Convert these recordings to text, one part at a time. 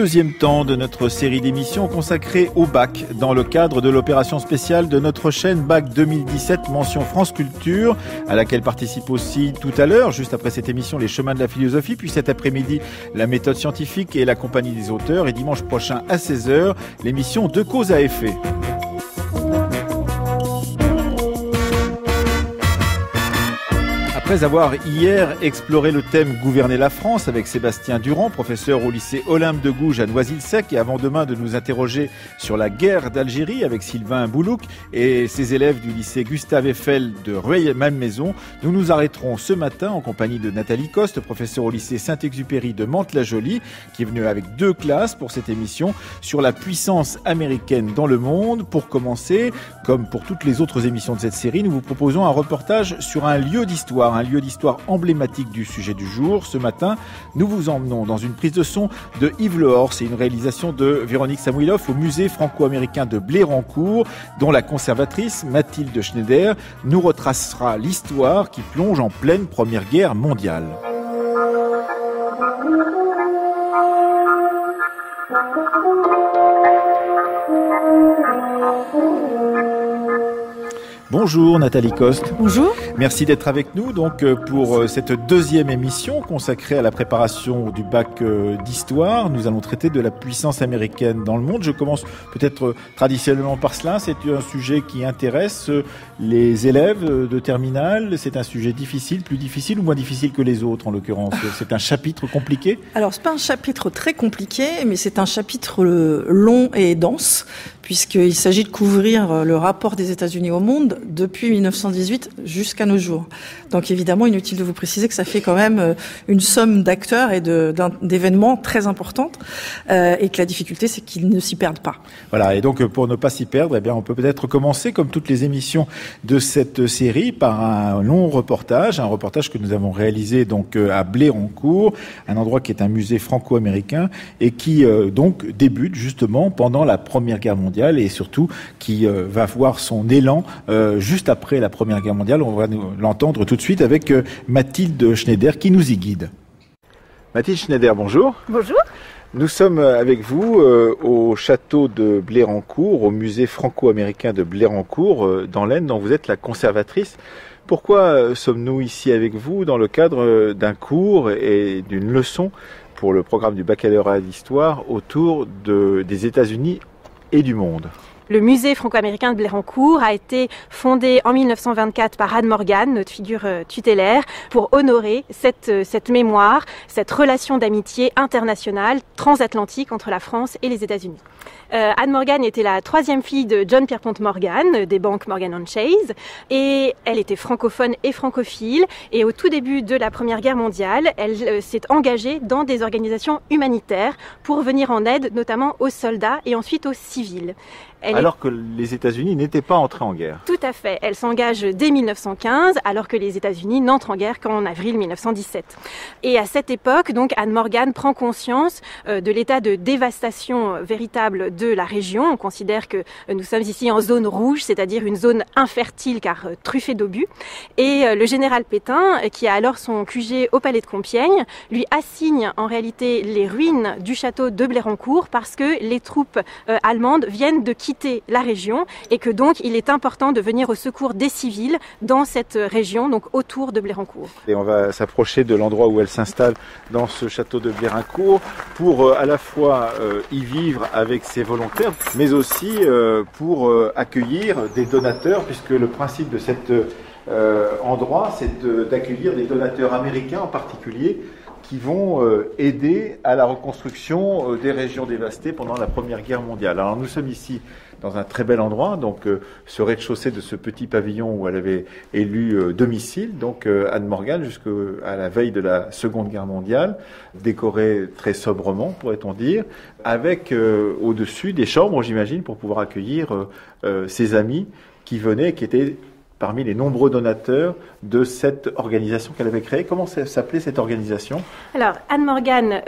deuxième temps de notre série d'émissions consacrée au bac dans le cadre de l'opération spéciale de notre chaîne Bac 2017 mention France Culture, à laquelle participe aussi tout à l'heure, juste après cette émission, les chemins de la philosophie, puis cet après-midi, la méthode scientifique et la compagnie des auteurs, et dimanche prochain à 16h, l'émission De cause à effet. Après avoir hier exploré le thème « Gouverner la France » avec Sébastien Durand, professeur au lycée Olympe de Gouges à Noisy-le-Sec, et avant demain de nous interroger sur la guerre d'Algérie avec Sylvain Boulouk et ses élèves du lycée Gustave Eiffel de Rueil-Malmaison, nous nous arrêterons ce matin en compagnie de Nathalie Coste, professeure au lycée Saint-Exupéry de Mantes-la-Jolie, qui est venue avec 2 classes pour cette émission sur la puissance américaine dans le monde. Pour commencer, comme pour toutes les autres émissions de cette série, nous vous proposons un reportage sur un lieu d'histoire emblématique du sujet du jour. Ce matin, nous vous emmenons dans une prise de son de Yves Lehors. C'est une réalisation de Véronique Samuilov au musée franco-américain de Blérancourt, dont la conservatrice Mathilde Schneider nous retracera l'histoire qui plonge en pleine Première Guerre mondiale. Bonjour Nathalie Coste. Bonjour. Merci d'être avec nous donc pour cette deuxième émission consacrée à la préparation du bac d'histoire. Nous allons traiter de la puissance américaine dans le monde. Je commence peut-être traditionnellement par cela. C'est un sujet qui intéresse les élèves de terminale. C'est un sujet difficile, plus difficile ou moins difficile que les autres en l'occurrence. C'est un chapitre compliqué. Alors c'est pas un chapitre très compliqué, mais c'est un chapitre long et dense, puisqu'il s'agit de couvrir le rapport des États-Unis au monde depuis 1918 jusqu'à nos jours. Donc évidemment, inutile de vous préciser que ça fait quand même une somme d'acteurs et d'événements très importantes, et que la difficulté, c'est qu'ils ne s'y perdent pas. Voilà, et donc pour ne pas s'y perdre, eh bien, on peut peut-être commencer, comme toutes les émissions de cette série, par un long reportage, que nous avons réalisé donc à Blérancourt, un endroit qui est un musée franco-américain et qui donc débute justement pendant la Première Guerre mondiale et surtout qui va voir son élan juste après la Première Guerre mondiale. On va l'entendre tout de suite avec Mathilde Schneider qui nous y guide. Mathilde Schneider, bonjour. Bonjour. Nous sommes avec vous au château de Blérancourt, au musée franco-américain de Blérancourt, dans l'Aisne, dont vous êtes la conservatrice. Pourquoi sommes-nous ici avec vous dans le cadre d'un cours et d'une leçon pour le programme du baccalauréat d'histoire autour des États-Unis et du monde ? Le musée franco-américain de Blérancourt a été fondé en 1924 par Anne Morgan, notre figure tutélaire, pour honorer cette mémoire, cette relation d'amitié internationale, transatlantique entre la France et les États-Unis. Anne Morgan était la 3e fille de John Pierpont Morgan, des banques Morgan & Chase, et elle était francophone et francophile, et au tout début de la Première Guerre mondiale, elle s'est engagée dans des organisations humanitaires pour venir en aide notamment aux soldats et ensuite aux civils. Alors que les États-Unis n'étaient pas entrés en guerre. Tout à fait. Elle s'engage dès 1915, alors que les États-Unis n'entrent en guerre qu'en avril 1917. Et à cette époque, donc, Anne Morgan prend conscience de l'état de dévastation véritable de la région. On considère que nous sommes ici en zone rouge, c'est-à-dire une zone infertile car truffée d'obus. Et le général Pétain, qui a alors son QG au palais de Compiègne, lui assigne en réalité les ruines du château de Blérancourt parce que les troupes allemandes viennent de quitter la région et que donc il est important de venir au secours des civils dans cette région, donc autour de Blérancourt. Et on va s'approcher de l'endroit où elle s'installe dans ce château de Blérancourt pour à la fois y vivre avec ses volontaires, mais aussi pour accueillir des donateurs, puisque le principe de cet endroit, c'est d'accueillir des donateurs américains en particulier, qui vont aider à la reconstruction des régions dévastées pendant la Première Guerre mondiale. Alors nous sommes ici dans un très bel endroit, donc ce rez-de-chaussée de ce petit pavillon où elle avait élu domicile, donc Anne Morgan, jusqu'à la veille de la Seconde Guerre mondiale, décoré très sobrement, pourrait-on dire, avec au-dessus des chambres, j'imagine, pour pouvoir accueillir ses amis qui venaient, qui étaient parmi les nombreux donateurs de cette organisation qu'elle avait créée. Comment s'appelait cette organisation ? Alors, Anne Morgan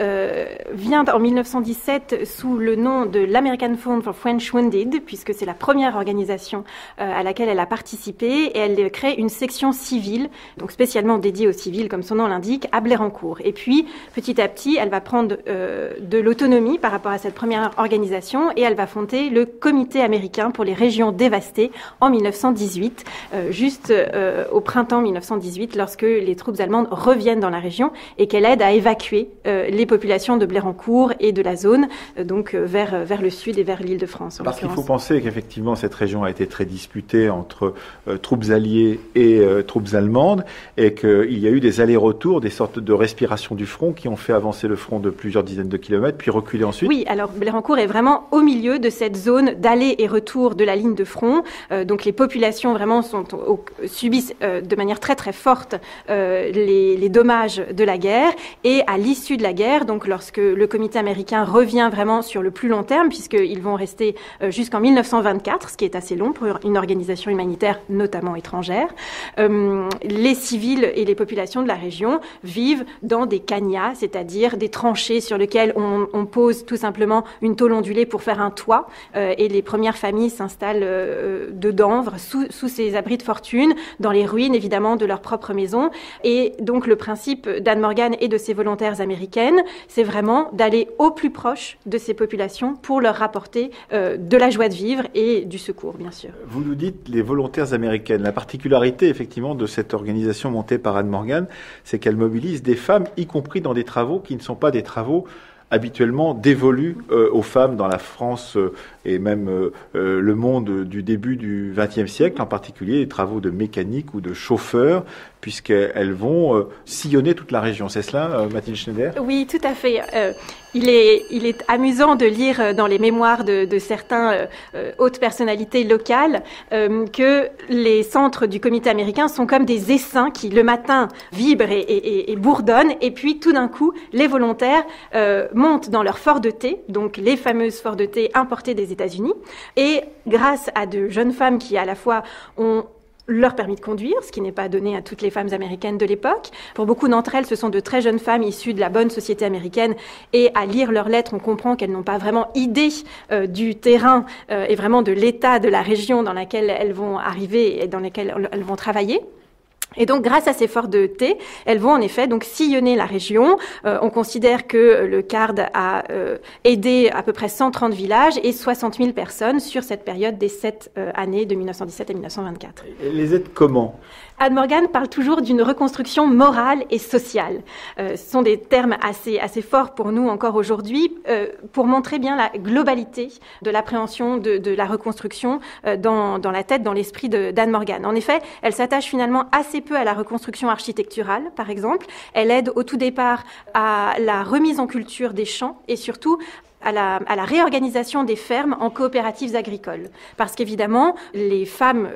vient en 1917 sous le nom de l'American Fund for French Wounded, puisque c'est la première organisation à laquelle elle a participé, et elle crée une section civile, donc spécialement dédiée aux civils, comme son nom l'indique, à Blérancourt. Et puis, petit à petit, elle va prendre de l'autonomie par rapport à cette première organisation, et elle va fonder le Comité américain pour les régions dévastées en 1918, juste au printemps 1918, lorsque les troupes allemandes reviennent dans la région et qu'elle aide à évacuer les populations de Blérancourt et de la zone, donc vers le sud et vers l'Île-de-France. Parce qu'il faut penser qu'effectivement cette région a été très disputée entre troupes alliées et troupes allemandes, et qu'il y a eu des allers-retours, des sortes de respiration du front qui ont fait avancer le front de plusieurs dizaines de kilomètres, puis reculer ensuite. Oui, alors Blérancourt est vraiment au milieu de cette zone d'aller et retour de la ligne de front, donc les populations vraiment subissent de manière très très forte les dommages de la guerre, et à l'issue de la guerre, donc lorsque le comité américain revient vraiment sur le plus long terme, puisqu'ils vont rester jusqu'en 1924, ce qui est assez long pour une organisation humanitaire notamment étrangère, les civils et les populations de la région vivent dans des cagnats, c'est-à-dire des tranchées sur lesquelles on pose tout simplement une tôle ondulée pour faire un toit, et les premières familles s'installent dedans, sous ces abris de fortune, dans les ruines évidemment de leur propre maison. Et donc le principe d'Anne Morgan et de ses volontaires américaines, c'est vraiment d'aller au plus proche de ces populations pour leur rapporter de la joie de vivre et du secours, bien sûr. Vous nous dites les volontaires américaines. La particularité effectivement de cette organisation montée par Anne Morgan, c'est qu'elle mobilise des femmes, y compris dans des travaux qui ne sont pas des travaux habituellement dévolus aux femmes dans la France et même le monde du début du XXe siècle, en particulier les travaux de mécanique ou de chauffeur, puisqu'elles vont sillonner toute la région. C'est cela, Mathilde Schneider ? Oui, tout à fait. Il est amusant de lire dans les mémoires de certains hautes personnalités locales que les centres du comité américain sont comme des essaims qui, le matin, vibrent et bourdonnent, et puis tout d'un coup, les volontaires montent dans leurs forts de thé, donc les fameuses forts de thé importées des États-Unis, et grâce à de jeunes femmes qui, à la fois, ont leur permis de conduire, ce qui n'est pas donné à toutes les femmes américaines de l'époque. Pour beaucoup d'entre elles, ce sont de très jeunes femmes issues de la bonne société américaine, et à lire leurs lettres, on comprend qu'elles n'ont pas vraiment idée du terrain et vraiment de l'état de la région dans laquelle elles vont arriver et dans laquelle elles vont travailler. Et donc, grâce à ces forts de thé, elles vont en effet donc sillonner la région. On considère que le CARD a aidé à peu près 130 villages et 60 000 personnes sur cette période des 7 années de 1917 à 1924. Et les aides comment ? Anne Morgan parle toujours d'une reconstruction morale et sociale. Ce sont des termes assez forts pour nous encore aujourd'hui, pour montrer bien la globalité de l'appréhension de la reconstruction dans la tête, dans l'esprit d'Anne Morgan. En effet, elle s'attache finalement assez peu à la reconstruction architecturale, par exemple. Elle aide au tout départ à la remise en culture des champs et surtout à la réorganisation des fermes en coopératives agricoles. Parce qu'évidemment, les femmes,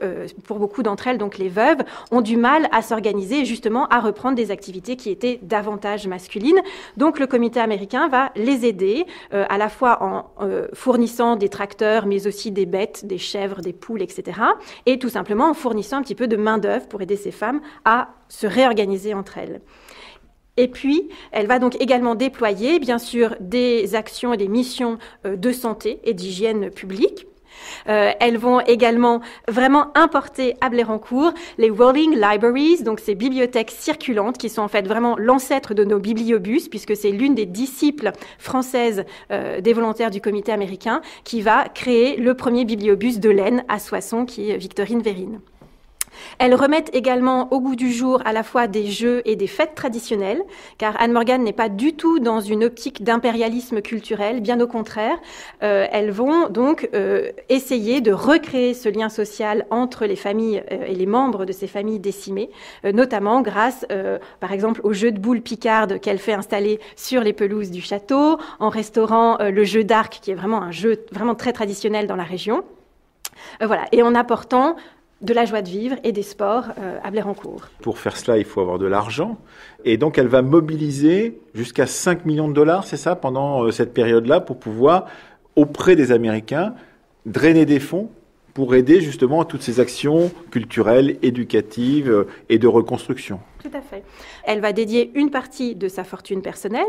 pour beaucoup d'entre elles, donc les veuves, ont du mal à s'organiser et justement à reprendre des activités qui étaient davantage masculines. Donc le comité américain va les aider, à la fois en fournissant des tracteurs, mais aussi des bêtes, des chèvres, des poules, etc. Et tout simplement en fournissant un petit peu de main-d'œuvre pour aider ces femmes à se réorganiser entre elles. Et puis, elle va donc également déployer, bien sûr, des actions et des missions de santé et d'hygiène publique. Elles vont également vraiment importer à Blérancourt les Rolling Libraries, donc ces bibliothèques circulantes qui sont en fait vraiment l'ancêtre de nos bibliobus, puisque c'est l'une des disciples françaises des volontaires du comité américain qui va créer le premier bibliobus de laine à Soissons, qui est Victorine Vérine. Elles remettent également au goût du jour à la fois des jeux et des fêtes traditionnelles, car Anne Morgan n'est pas du tout dans une optique d'impérialisme culturel, bien au contraire. Elles vont donc essayer de recréer ce lien social entre les familles et les membres de ces familles décimées, notamment grâce, par exemple, au jeu de boules picardes qu'elle fait installer sur les pelouses du château, en restaurant le jeu d'arc, qui est vraiment un jeu vraiment très traditionnel dans la région. Voilà, et en apportant de la joie de vivre et des sports à Blérancourt. Pour faire cela, il faut avoir de l'argent. Et donc, elle va mobiliser jusqu'à 5 millions de dollars, c'est ça, pendant cette période-là, pour pouvoir, auprès des Américains, drainer des fonds pour aider justement toutes ces actions culturelles, éducatives et de reconstruction. Tout à fait. Elle va dédier une partie de sa fortune personnelle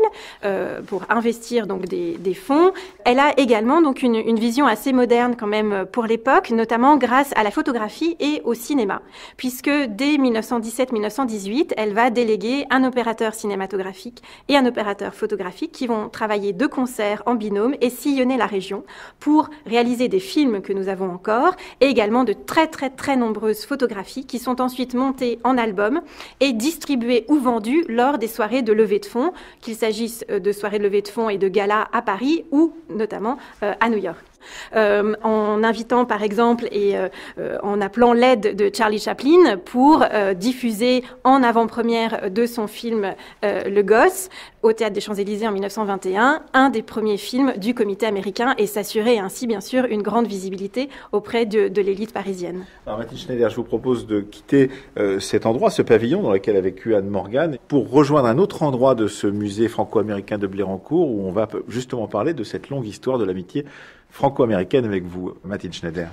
pour investir donc des fonds. Elle a également donc une vision assez moderne quand même pour l'époque, notamment grâce à la photographie et au cinéma, puisque dès 1917-1918, elle va déléguer un opérateur cinématographique et un opérateur photographique qui vont travailler de concert en binôme et sillonner la région pour réaliser des films que nous avons encore et également de très très très nombreuses photographies qui sont ensuite montées en album et distribuées ou vendues lors des soirées de levée de fonds, qu'il s'agisse de soirées de levée de fonds et de galas à Paris ou notamment à New York. En invitant par exemple et en appelant l'aide de Charlie Chaplin pour diffuser en avant-première de son film Le Gosse au Théâtre des Champs-Élysées en 1921, un des premiers films du comité américain, et s'assurer ainsi bien sûr une grande visibilité auprès de l'élite parisienne. Alors Mathilde Schneider, je vous propose de quitter cet endroit, ce pavillon dans lequel a vécu Anne Morgan, pour rejoindre un autre endroit de ce musée franco-américain de Blérancourt où on va justement parler de cette longue histoire de l'amitié franco-américaine avec vous, Mathilde Schneider.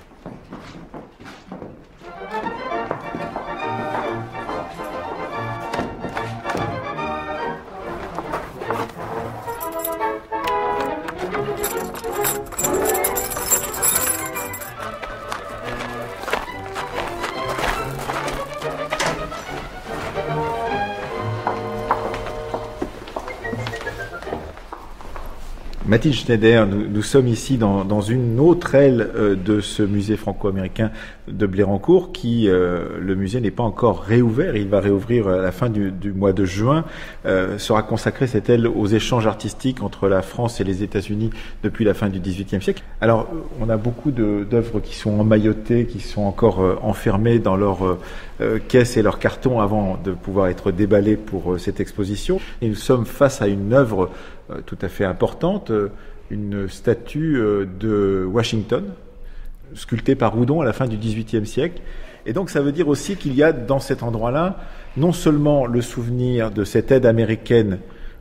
Mathilde Schneider, nous sommes ici dans une autre aile de ce musée franco-américain de Blérancourt qui, le musée n'est pas encore réouvert, il va réouvrir à la fin du mois de juin, sera consacrée cette aile aux échanges artistiques entre la France et les États-Unis depuis la fin du XVIIIe siècle. Alors, on a beaucoup d'œuvres qui sont emmaillotées, qui sont encore enfermées dans leur caisses et leurs cartons avant de pouvoir être déballées pour cette exposition. Et nous sommes face à une œuvre tout à fait importante, une statue de Washington, sculptée par Houdon à la fin du XVIIIe siècle. Et donc ça veut dire aussi qu'il y a dans cet endroit-là non seulement le souvenir de cette aide américaine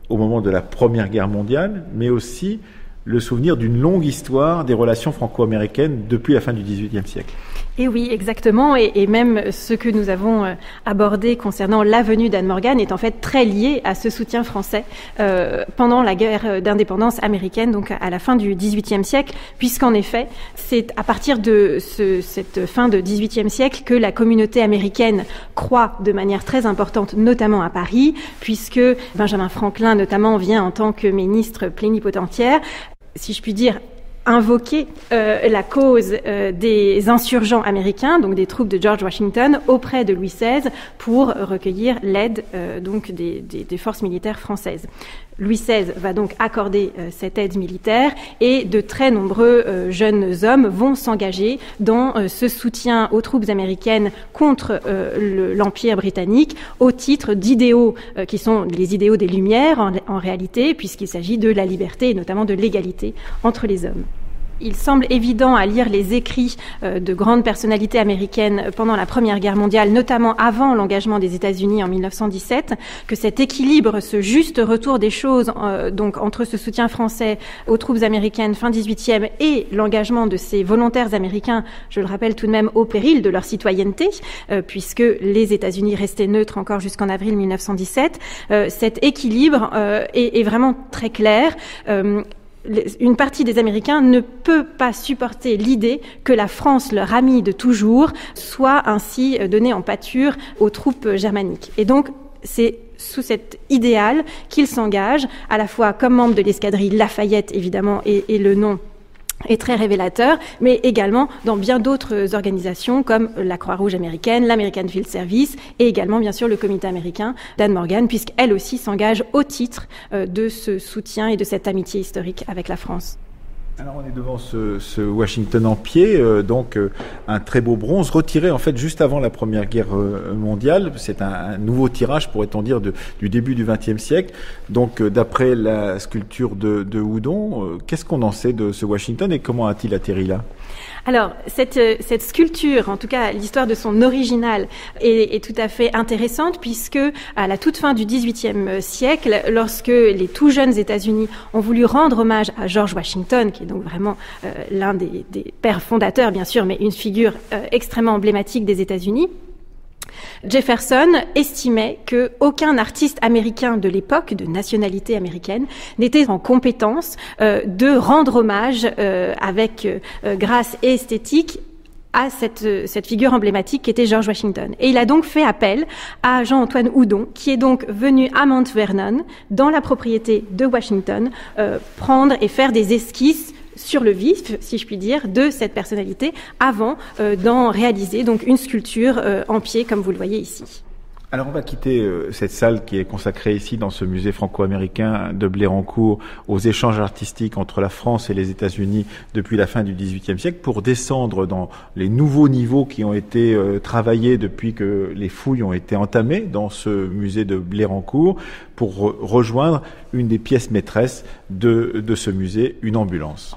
au moment de la Première Guerre mondiale, mais aussi le souvenir d'une longue histoire des relations franco-américaines depuis la fin du XVIIIe siècle. Et oui, exactement. Et même ce que nous avons abordé concernant la venue d'Anne Morgan est en fait très lié à ce soutien français pendant la guerre d'indépendance américaine, donc à la fin du XVIIIe siècle, puisqu'en effet, c'est à partir de cette fin de XVIIIe siècle que la communauté américaine croît de manière très importante, notamment à Paris, puisque Benjamin Franklin, notamment, vient en tant que ministre plénipotentiaire, si je puis dire, invoquer la cause des insurgents américains, donc des troupes de George Washington, auprès de Louis XVI pour recueillir l'aide donc des forces militaires françaises. Louis XVI va donc accorder cette aide militaire et de très nombreux jeunes hommes vont s'engager dans ce soutien aux troupes américaines contre l'Empire britannique au titre d'idéaux qui sont les idéaux des Lumières en réalité, puisqu'il s'agit de la liberté et notamment de l'égalité entre les hommes. Il semble évident à lire les écrits de grandes personnalités américaines pendant la Première Guerre mondiale, notamment avant l'engagement des États-Unis en 1917, que cet équilibre, ce juste retour des choses donc entre ce soutien français aux troupes américaines fin 18e et l'engagement de ces volontaires américains, je le rappelle tout de même au péril de leur citoyenneté, puisque les États-Unis restaient neutres encore jusqu'en avril 1917, cet équilibre est vraiment très clair. Une partie des Américains ne peut pas supporter l'idée que la France, leur amie de toujours, soit ainsi donnée en pâture aux troupes germaniques. Et donc, c'est sous cet idéal qu'ils s'engagent, à la fois comme membre de l'escadrille Lafayette, évidemment, et le nom est très révélateur, mais également dans bien d'autres organisations comme la Croix-Rouge américaine, l'American Field Service et également bien sûr le comité américain d'Anne Morgan, puisqu'elle aussi s'engage au titre de ce soutien et de cette amitié historique avec la France. Alors on est devant ce Washington en pied, donc un très beau bronze retiré en fait juste avant la Première Guerre mondiale. C'est un nouveau tirage, pourrait-on dire, du début du XXe siècle. Donc d'après la sculpture de Houdon, qu'est-ce qu'on en sait de ce Washington et comment a-t-il atterri là ? Alors, cette sculpture, en tout cas l'histoire de son original, est tout à fait intéressante puisque à la toute fin du XVIIIe siècle, lorsque les tout jeunes États-Unis ont voulu rendre hommage à George Washington, qui est donc vraiment l'un des pères fondateurs, bien sûr, mais une figure extrêmement emblématique des États-Unis, Jefferson estimait que aucun artiste américain de l'époque, de nationalité américaine, n'était en compétence de rendre hommage avec grâce et esthétique à cette figure emblématique qui était George Washington. Et il a donc fait appel à Jean-Antoine Houdon, qui est donc venu à Mount Vernon, dans la propriété de Washington, prendre et faire des esquisses sur le vif, si je puis dire, de cette personnalité avant d'en réaliser donc une sculpture en pied, comme vous le voyez ici. Alors on va quitter cette salle qui est consacrée ici dans ce musée franco-américain de Blérancourt aux échanges artistiques entre la France et les États-Unis depuis la fin du XVIIIe siècle pour descendre dans les nouveaux niveaux qui ont été travaillés depuis que les fouilles ont été entamées dans ce musée de Blérancourt pour rejoindre une des pièces maîtresses de ce musée, une ambulance.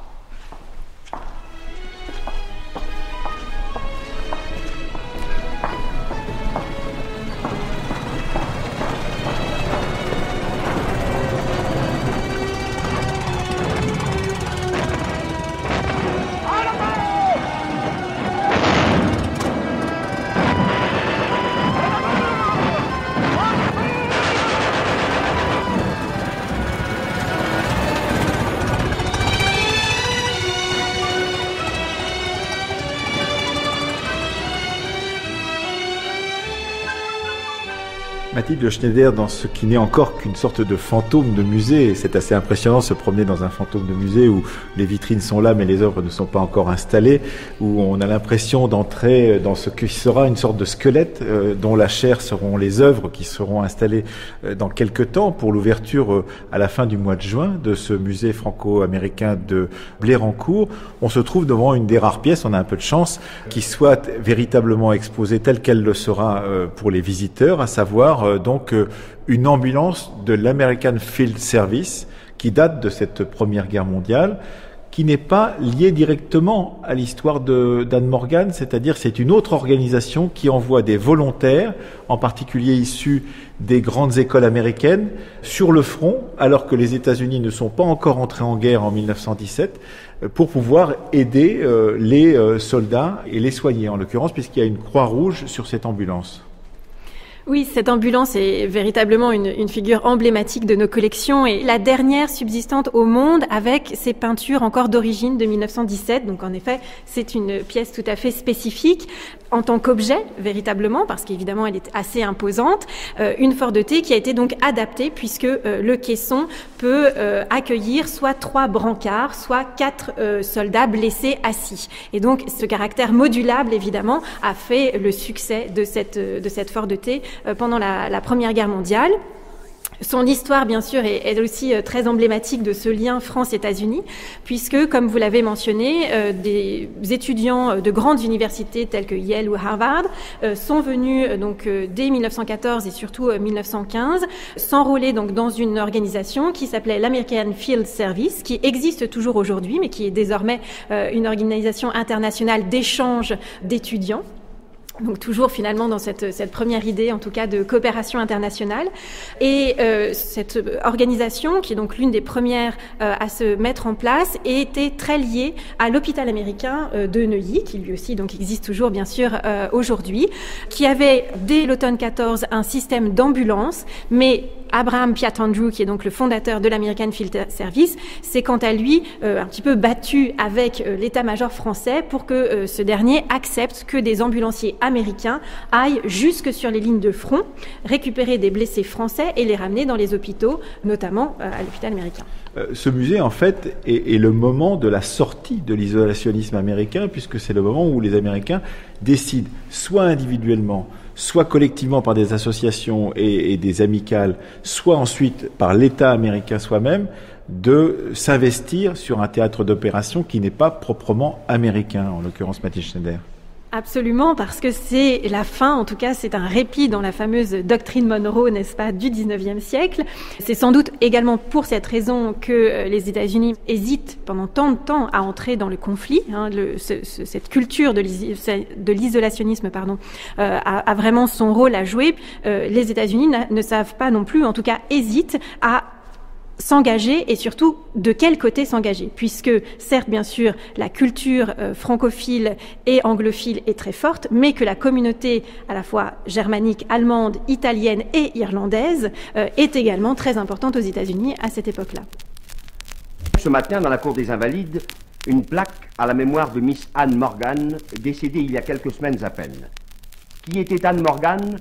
Mathilde Schneider, dans ce qui n'est encore qu'une sorte de fantôme de musée, et c'est assez impressionnant de se promener dans un fantôme de musée où les vitrines sont là mais les œuvres ne sont pas encore installées, où on a l'impression d'entrer dans ce qui sera une sorte de squelette dont la chair seront les œuvres qui seront installées dans quelques temps pour l'ouverture à la fin du mois de juin de ce musée franco-américain de Blérancourt. On se trouve devant une des rares pièces, on a un peu de chance, qui soit véritablement exposée telle qu'elle le sera pour les visiteurs, à savoir donc une ambulance de l'American Field Service qui date de cette Première Guerre mondiale, qui n'est pas liée directement à l'histoire d'Anne Morgan, c'est-à-dire c'est une autre organisation qui envoie des volontaires, en particulier issus des grandes écoles américaines, sur le front, alors que les États-Unis ne sont pas encore entrés en guerre en 1917, pour pouvoir aider les soldats et les soigner, en l'occurrence, puisqu'il y a une croix rouge sur cette ambulance. Oui, cette ambulance est véritablement une figure emblématique de nos collections et la dernière subsistante au monde avec ses peintures encore d'origine de 1917. Donc en effet, c'est une pièce tout à fait spécifique en tant qu'objet, véritablement, parce qu'évidemment elle est assez imposante. Une Ford T qui a été donc adaptée puisque le caisson peut accueillir soit 3 brancards, soit 4 soldats blessés assis. Et donc ce caractère modulable, évidemment, a fait le succès de cette Ford T pendant la Première Guerre mondiale. Son histoire, bien sûr, est aussi très emblématique de ce lien France-États-Unis, puisque, comme vous l'avez mentionné, des étudiants de grandes universités telles que Yale ou Harvard sont venus donc dès 1914 et surtout 1915 s'enrôler donc dans une organisation qui s'appelait l'American Field Service, qui existe toujours aujourd'hui, mais qui est désormais une organisation internationale d'échange d'étudiants. Donc toujours finalement dans cette première idée, en tout cas, de coopération internationale. Et cette organisation, qui est donc l'une des premières à se mettre en place, était très liée à l'hôpital américain de Neuilly, qui lui aussi donc existe toujours bien sûr aujourd'hui, qui avait dès l'automne 14 un système d'ambulance, mais Abraham Piatt Andrew, qui est donc le fondateur de l'American Field Service, s'est quant à lui un petit peu battu avec l'état-major français pour que ce dernier accepte que des ambulanciers américains aillent jusque sur les lignes de front, récupérer des blessés français et les ramener dans les hôpitaux, notamment à l'hôpital américain. Ce musée, en fait, est le moment de la sortie de l'isolationnisme américain, puisque c'est le moment où les Américains décident, soit individuellement, soit collectivement par des associations et des amicales, soit ensuite par l'État américain soi-même, de s'investir sur un théâtre d'opération qui n'est pas proprement américain, en l'occurrence Mathilde Schneider. Absolument, parce que c'est la fin, en tout cas, c'est un répit dans la fameuse doctrine Monroe, n'est-ce pas, du 19e siècle. C'est sans doute également pour cette raison que les États-Unis hésitent pendant tant de temps à entrer dans le conflit. Cette culture de l'isolationnisme, a vraiment son rôle à jouer. Les États-Unis ne savent pas non plus, en tout cas, hésitent à s'engager et surtout de quel côté s'engager, puisque certes bien sûr la culture francophile et anglophile est très forte, mais que la communauté à la fois germanique, allemande, italienne et irlandaise est également très importante aux États-Unis à cette époque-là. Ce matin, dans la cour des Invalides, une plaque à la mémoire de Miss Anne Morgan, décédée il y a quelques semaines à peine. Qui était Anne Morgan?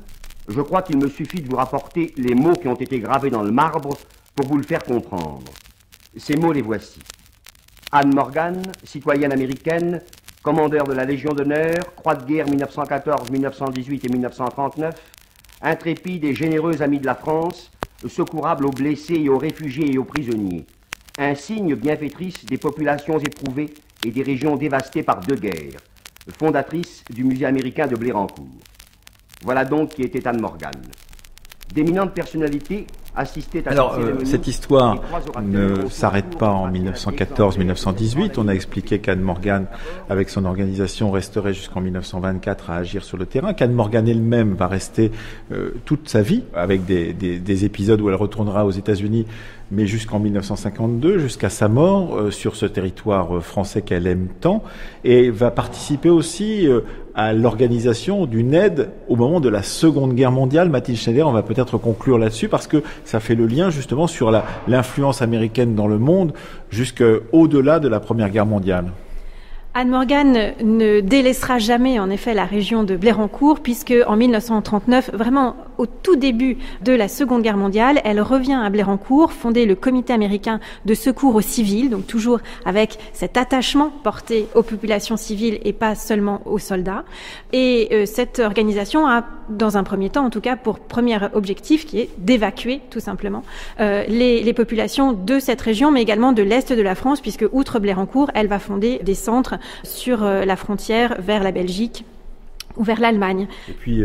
Je crois qu'il me suffit de vous rapporter les mots qui ont été gravés dans le marbre pour vous le faire comprendre. Ces mots, les voici. Anne Morgan, citoyenne américaine, commandeur de la Légion d'honneur, croix de guerre 1914, 1918 et 1939, intrépide et généreuse amie de la France, secourable aux blessés et aux réfugiés et aux prisonniers, insigne bienfaitrice des populations éprouvées et des régions dévastées par deux guerres, fondatrice du musée américain de Blérancourt. Voilà donc qui était Anne Morgan. D'éminentes personnalités assistaient à Alors, cette histoire ne s'arrête pas en 1914-1918. On a expliqué qu'Anne Morgan, avec son organisation, resterait jusqu'en 1924 à agir sur le terrain, qu'Anne Morgan elle-même va rester toute sa vie, avec des épisodes où elle retournera aux États-Unis, mais jusqu'en 1952, jusqu'à sa mort sur ce territoire français qu'elle aime tant, et va participer aussi à l'organisation d'une aide au moment de la Seconde Guerre mondiale. Mathilde Schneider, on va peut-être conclure là-dessus parce que ça fait le lien justement sur l'influence américaine dans le monde jusqu'au-delà de la Première Guerre mondiale. Anne Morgan ne délaissera jamais, en effet, la région de Blérancourt, puisque en 1939, vraiment au tout début de la Seconde Guerre mondiale, elle revient à Blérancourt, fonder le Comité américain de secours aux civils, donc toujours avec cet attachement porté aux populations civiles et pas seulement aux soldats. Et cette organisation a, dans un premier temps, en tout cas, pour premier objectif, qui est d'évacuer, tout simplement, les populations de cette région, mais également de l'Est de la France, puisque, outre Blérancourt, elle va fonder des centres sur la frontière vers la Belgique ou vers l'Allemagne. Et puis,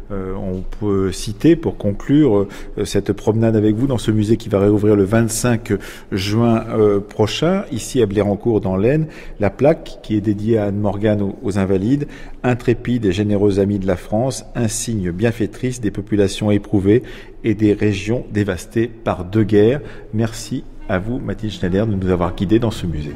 on peut citer, pour conclure, cette promenade avec vous dans ce musée qui va réouvrir le 25 juin prochain, ici à Blérancourt dans l'Aisne, la plaque qui est dédiée à Anne Morgan aux Invalides, intrépide et généreuse amie de la France, insigne bienfaitrice des populations éprouvées et des régions dévastées par deux guerres. Merci à vous, Mathilde Schneider, de nous avoir guidés dans ce musée.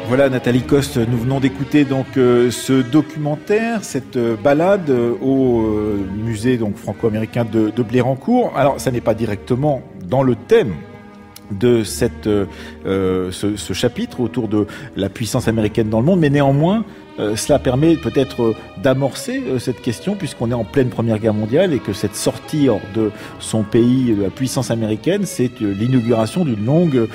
Voilà, Nathalie Coste, nous venons d'écouter donc ce documentaire, cette balade au musée donc franco-américain de Blérancourt. Alors, ça n'est pas directement dans le thème de ce chapitre autour de la puissance américaine dans le monde, mais néanmoins, cela permet peut-être d'amorcer cette question puisqu'on est en pleine Première Guerre mondiale et que cette sortie hors de son pays, de la puissance américaine, c'est l'inauguration d'une longue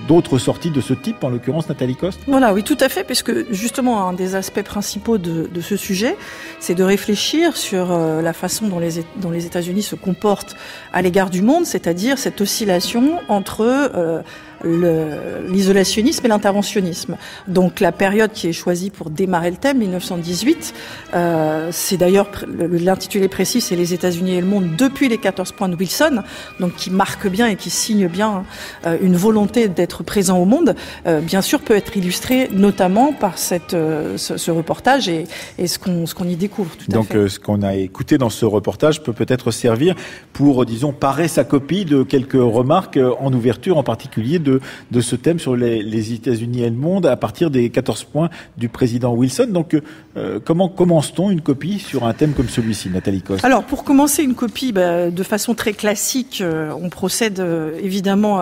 d'autres sorties de ce type, en l'occurrence Nathalie Coste. Voilà, oui, tout à fait, puisque justement un des aspects principaux de ce sujet, c'est de réfléchir sur la façon dont les États-Unis se comportent à l'égard du monde, c'est-à-dire cette oscillation entre l'isolationnisme et l'interventionnisme. Donc la période qui est choisie pour démarrer le thème, 1918, c'est d'ailleurs l'intitulé précis, c'est les États-Unis et le monde depuis les 14 points de Wilson, donc qui marque bien et qui signe bien une volonté d'être présent au monde. Bien sûr, peut être illustré notamment par ce reportage et ce qu'on y découvre. Tout donc à fait. Ce qu'on a écouté dans ce reportage peut-être servir pour, disons, parer sa copie de quelques remarques en ouverture, en particulier de ce thème sur les États-Unis et le monde à partir des 14 points du président Wilson. Donc, comment commence-t-on une copie sur un thème comme celui-ci, Nathalie Coste ? Alors, pour commencer une copie, de façon très classique, on procède évidemment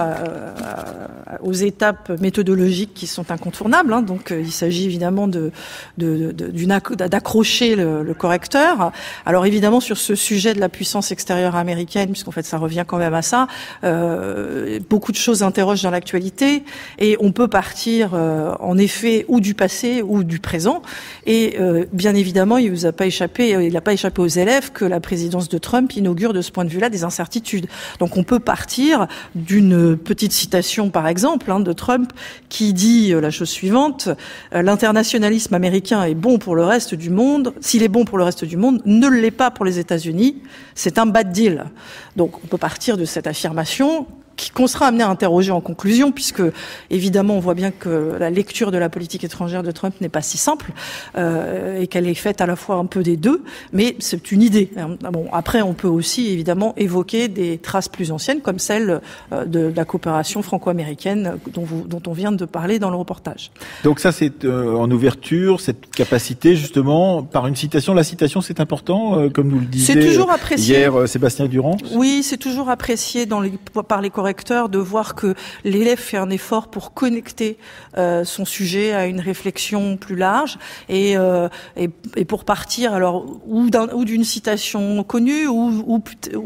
aux étapes méthodologiques qui sont incontournables. Donc, il s'agit évidemment d'accrocher le correcteur. Alors, évidemment, sur ce sujet de la puissance extérieure américaine, puisqu'en fait, ça revient quand même à ça, beaucoup de choses interrogent dans l'actualité, et on peut partir en effet ou du passé ou du présent. Et bien évidemment, il n'a pas échappé aux élèves que la présidence de Trump inaugure de ce point de vue-là des incertitudes. Donc on peut partir d'une petite citation, par exemple, de Trump, qui dit la chose suivante: l'internationalisme américain est bon pour le reste du monde. S'il est bon pour le reste du monde, ne l'est pas pour les États-Unis. C'est un bad deal. Donc on peut partir de cette affirmation qu'on sera amené à interroger en conclusion, puisque évidemment on voit bien que la lecture de la politique étrangère de Trump n'est pas si simple, et qu'elle est faite à la fois un peu des deux, mais c'est une idée. Bon, après on peut aussi évidemment évoquer des traces plus anciennes, comme celle de la coopération franco-américaine dont on vient de parler dans le reportage. Donc ça c'est en ouverture, cette capacité justement, par une citation. La citation c'est important, comme nous le disait toujours apprécié. Hier Sébastien Durand. Oui, c'est toujours apprécié par les correcteurs de voir que l'élève fait un effort pour connecter son sujet à une réflexion plus large et pour partir alors ou d'une citation connue ou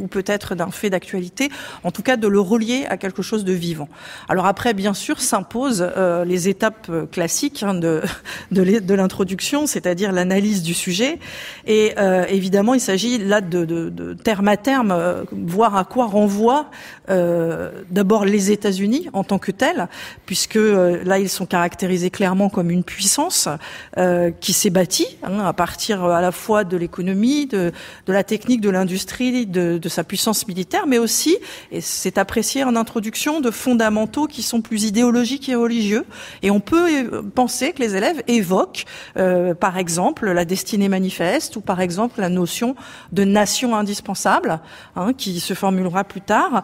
peut-être d'un fait d'actualité, en tout cas de le relier à quelque chose de vivant. Alors après, bien sûr, s'imposent les étapes classiques de l'introduction, c'est-à-dire l'analyse du sujet, et évidemment il s'agit là de terme à terme voir à quoi renvoie d'abord les États-Unis en tant que tels, puisque là ils sont caractérisés clairement comme une puissance qui s'est bâtie à partir à la fois de l'économie, de la technique, de l'industrie, de sa puissance militaire, mais aussi, et c'est apprécié en introduction, de fondamentaux qui sont plus idéologiques et religieux. Et on peut penser que les élèves évoquent par exemple la destinée manifeste, ou par exemple la notion de nation indispensable, qui se formulera plus tard,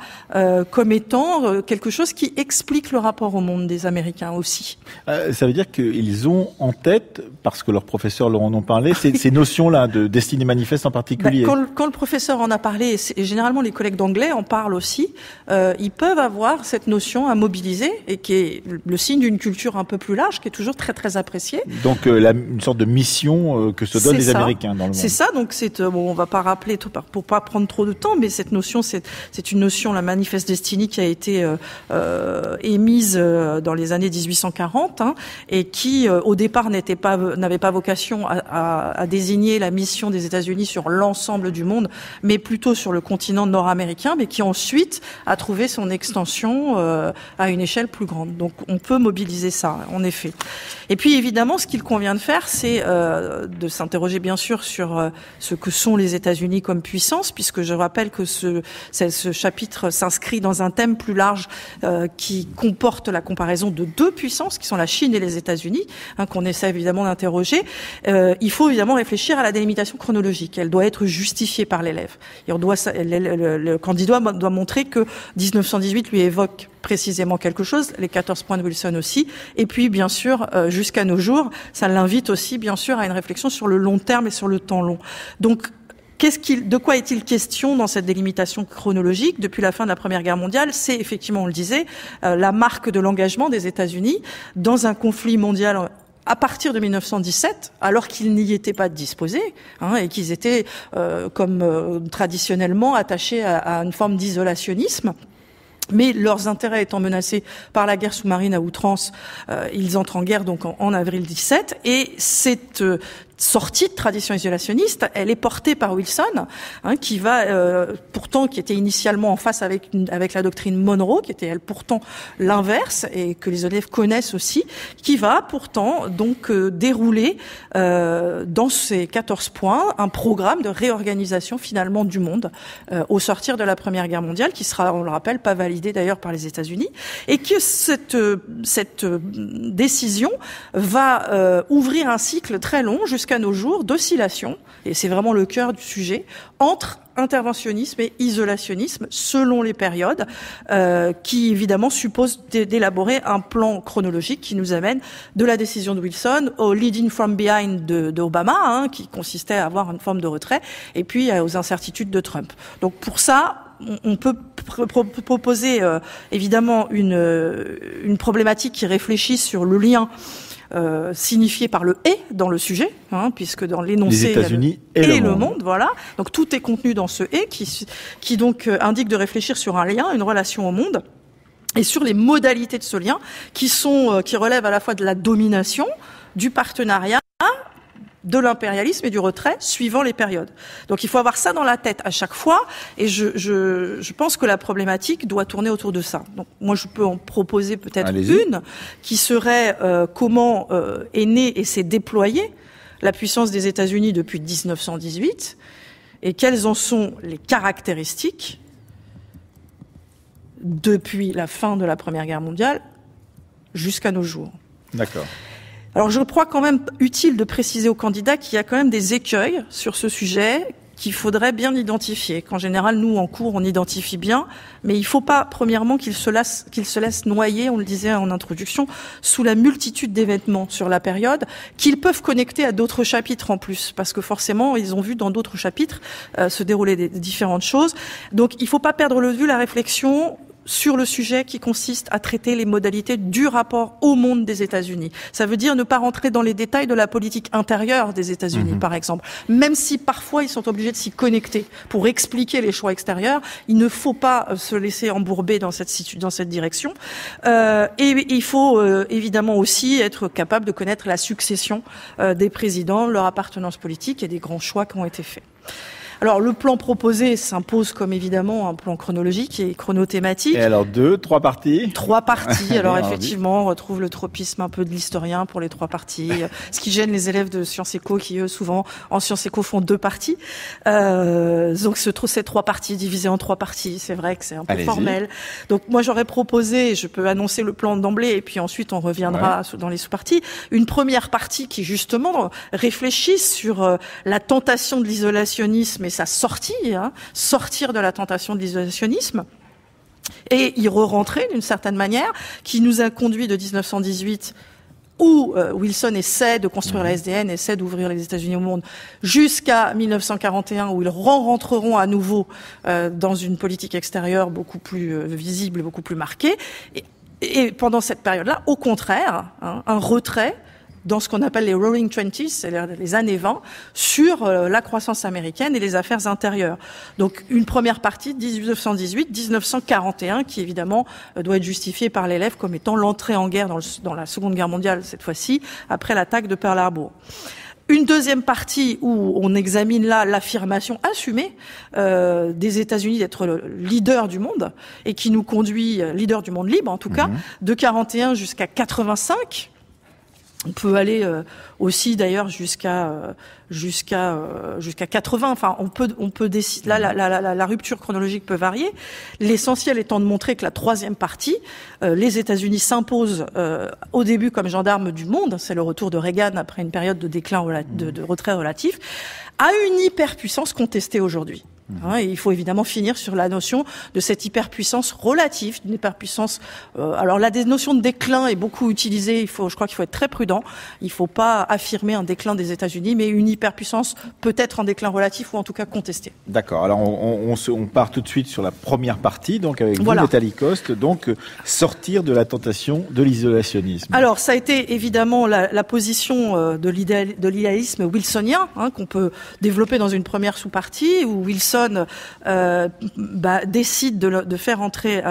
comme étant quelque chose qui explique le rapport au monde des Américains aussi. Ça veut dire qu'ils ont en tête, parce que leurs professeurs leur en ont parlé, ces notions-là de destinée manifeste en particulier. Quand le professeur en a parlé, et généralement les collègues d'anglais en parlent aussi, ils peuvent avoir cette notion à mobiliser, et qui est le signe d'une culture un peu plus large, qui est toujours très très appréciée. Donc une sorte de mission que se donnent les Américains dans le monde. C'est ça, donc on va pas rappeler pour pas prendre trop de temps, mais cette notion, c'est une notion, la Manifeste Destiny, qui a été émise dans les années 1840, et qui au départ n'avait pas vocation à désigner la mission des États-Unis sur l'ensemble du monde, mais plutôt sur le continent nord-américain, mais qui ensuite a trouvé son extension à une échelle plus grande. Donc on peut mobiliser ça, en effet. Et puis évidemment, ce qu'il convient de faire, c'est de s'interroger bien sûr sur ce que sont les États-Unis comme puissance, puisque je rappelle que ce chapitre s'inscrit dans un thème plus large qui comporte la comparaison de deux puissances, qui sont la Chine et les États-Unis, qu'on essaie évidemment d'interroger. Il faut évidemment réfléchir à la délimitation chronologique. Elle doit être justifiée par l'élève. Et le candidat doit montrer que 1918 lui évoque précisément quelque chose, les 14 points de Wilson aussi, et puis bien sûr jusqu'à nos jours, ça l'invite aussi bien sûr à une réflexion sur le long terme et sur le temps long. Donc de quoi est-il question dans cette délimitation chronologique depuis la fin de la Première Guerre mondiale? C'est effectivement, on le disait, la marque de l'engagement des États-Unis dans un conflit mondial à partir de 1917, alors qu'ils n'y étaient pas disposés, et qu'ils étaient comme traditionnellement attachés à une forme d'isolationnisme. Mais leurs intérêts étant menacés par la guerre sous-marine à outrance, ils entrent en guerre donc en avril 17, et cette sortie de tradition isolationniste, elle est portée par Wilson, qui était initialement en face avec la doctrine Monroe, qui était elle pourtant l'inverse, et que les élèves connaissent aussi, qui va pourtant donc dérouler dans ces 14 points un programme de réorganisation finalement du monde au sortir de la Première Guerre mondiale, qui sera, on le rappelle, pas validé d'ailleurs par les États-Unis, et que cette décision va ouvrir un cycle très long jusqu'à nos jours d'oscillation, et c'est vraiment le cœur du sujet, entre interventionnisme et isolationnisme selon les périodes, qui évidemment suppose d'élaborer un plan chronologique qui nous amène de la décision de Wilson au leading from behind d'Obama, qui consistait à avoir une forme de retrait, et puis aux incertitudes de Trump. Donc pour ça, on peut proposer évidemment une problématique qui réfléchit sur le lien signifié par le « et » dans le sujet, puisque dans l'énoncé, les États-Unis et le monde, voilà. Donc tout est contenu dans ce « et » qui donc indique de réfléchir sur un lien, une relation au monde. et sur les modalités de ce lien qui relèvent à la fois de la domination, du partenariat, de l'impérialisme et du retrait suivant les périodes. Donc il faut avoir ça dans la tête à chaque fois, et je pense que la problématique doit tourner autour de ça. Donc moi je peux en proposer peut-être une qui serait comment est née et s'est déployée la puissance des États-Unis depuis 1918 et quelles en sont les caractéristiques depuis la fin de la Première Guerre mondiale jusqu'à nos jours. D'accord. Alors je crois quand même utile de préciser aux candidats qu'il y a quand même des écueils sur ce sujet qu'il faudrait bien identifier. Qu'en général, nous, en cours, on identifie bien, mais il ne faut pas, premièrement, qu'ils se laissent noyer, on le disait en introduction, sous la multitude d'événements sur la période, qu'ils peuvent connecter à d'autres chapitres en plus, parce que forcément, ils ont vu dans d'autres chapitres se dérouler des différentes choses. Donc, il ne faut pas perdre de vue la réflexion sur le sujet qui consiste à traiter les modalités du rapport au monde des États-Unis. Ça veut dire ne pas rentrer dans les détails de la politique intérieure des États-Unis, par exemple. Même si parfois ils sont obligés de s'y connecter pour expliquer les choix extérieurs, il ne faut pas se laisser embourber dans cette direction. Et il faut évidemment aussi être capable de connaître la succession des présidents, leur appartenance politique et des grands choix qui ont été faits. Alors, le plan proposé s'impose comme évidemment un plan chronologique et chronothématique. Et alors 3 parties? 3 parties. Alors effectivement, on retrouve le tropisme un peu de l'historien pour les 3 parties. Ce qui gêne les élèves de Sciences Éco qui, eux, souvent, en Sciences Éco font 2 parties. Donc, ces 3 parties divisées en 3 parties, c'est vrai que c'est un peu formel. Donc, moi, j'aurais proposé, je peux annoncer le plan d'emblée et puis ensuite on reviendra dans les sous-parties. Une première partie qui, justement, réfléchisse sur la tentation de l'isolationnisme et sa sortie, sortir de la tentation de l'isolationnisme et y re-rentrer d'une certaine manière, qui nous a conduit de 1918 où Wilson essaie de construire la SDN, essaie d'ouvrir les États-Unis au monde, jusqu'à 1941 où ils rentreront à nouveau dans une politique extérieure beaucoup plus visible, beaucoup plus marquée. Et pendant cette période-là, au contraire, un retrait dans ce qu'on appelle les Roaring Twenties, c'est-à-dire les années 20, sur la croissance américaine et les affaires intérieures. Donc une première partie, 1918-1941, qui évidemment doit être justifiée par l'élève comme étant l'entrée en guerre dans la Seconde Guerre mondiale, cette fois-ci, après l'attaque de Pearl Harbor. Une deuxième partie où on examine là l'affirmation assumée des États-Unis d'être le leader du monde et qui nous conduit, leader du monde libre en tout cas, de 41 jusqu'à 85. On peut aller aussi d'ailleurs jusqu'à 80. Enfin, on peut décider. Là, la rupture chronologique peut varier. L'essentiel étant de montrer que la troisième partie, les États-Unis s'imposent au début comme gendarmes du monde. C'est le retour de Reagan après une période de déclin, de retrait relatif, à une hyperpuissance contestée aujourd'hui. Et il faut évidemment finir sur la notion de cette hyperpuissance relative, d'une hyperpuissance. Alors la notion de déclin est beaucoup utilisée. Je crois qu'il faut être très prudent. Il ne faut pas affirmer un déclin des États-Unis, mais une hyperpuissance peut-être en déclin relatif ou en tout cas contestée. D'accord. Alors on part tout de suite sur la première partie, donc avec vous, Nathalie Coste. Donc sortir de la tentation de l'isolationnisme. Alors ça a été évidemment la position de l'idéalisme wilsonien qu'on peut développer dans une première sous-partie où Wilson décide de faire entrer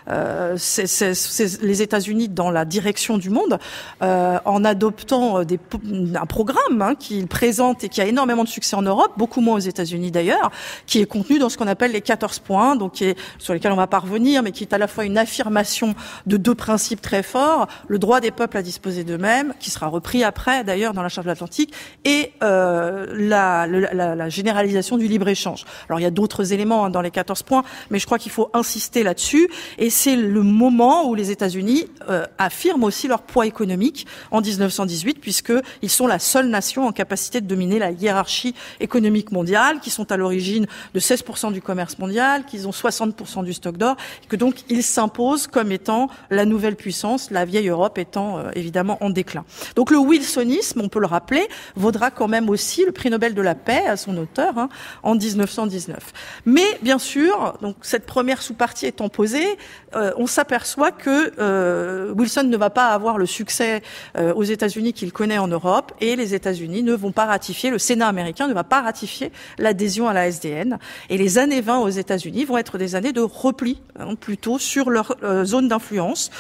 les États-Unis dans la direction du monde en adoptant un programme qu'il présente et qui a énormément de succès en Europe, beaucoup moins aux États-Unis d'ailleurs, qui est contenu dans ce qu'on appelle les 14 points, donc sur lesquels on va pas revenir, mais qui est à la fois une affirmation de 2 principes très forts, le droit des peuples à disposer d'eux-mêmes, qui sera repris après d'ailleurs dans la Charte de l'Atlantique, et la généralisation du libre-échange. Alors il y a d'autres éléments dans les 14 points, mais je crois qu'il faut insister là-dessus. Et c'est le moment où les États-Unis affirment aussi leur poids économique en 1918, puisqu'ils sont la seule nation en capacité de dominer la hiérarchie économique mondiale, qui sont à l'origine de 16% du commerce mondial, qu'ils ont 60% du stock d'or, et que donc ils s'imposent comme étant la nouvelle puissance, la vieille Europe étant évidemment en déclin. Donc le wilsonisme, on peut le rappeler, vaudra quand même aussi le prix Nobel de la paix à son auteur en 1918. 1919. Mais bien sûr, donc cette première sous-partie étant posée, on s'aperçoit que Wilson ne va pas avoir le succès aux États-Unis qu'il connaît en Europe, et les États-Unis ne vont pas ratifier, le Sénat américain ne va pas ratifier l'adhésion à la SDN. Et les années 20 aux États-Unis vont être des années de repli, plutôt sur leur zone d'influence.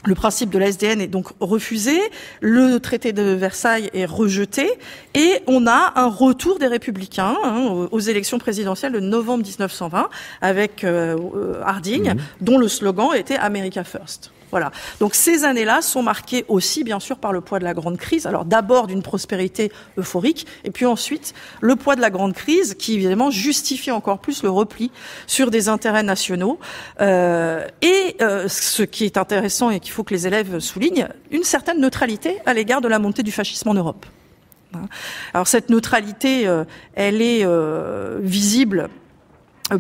Le principe de la SDN est donc refusé, le traité de Versailles est rejeté, et on a un retour des républicains aux élections présidentielles de novembre 1920 avec Harding, dont le slogan était America First. Voilà. Donc ces années-là sont marquées aussi, bien sûr, par le poids de la grande crise. Alors d'abord d'une prospérité euphorique, et puis ensuite le poids de la grande crise qui, évidemment, justifie encore plus le repli sur des intérêts nationaux. Ce qui est intéressant et qu'il faut que les élèves soulignent, une certaine neutralité à l'égard de la montée du fascisme en Europe. Alors cette neutralité, elle est visible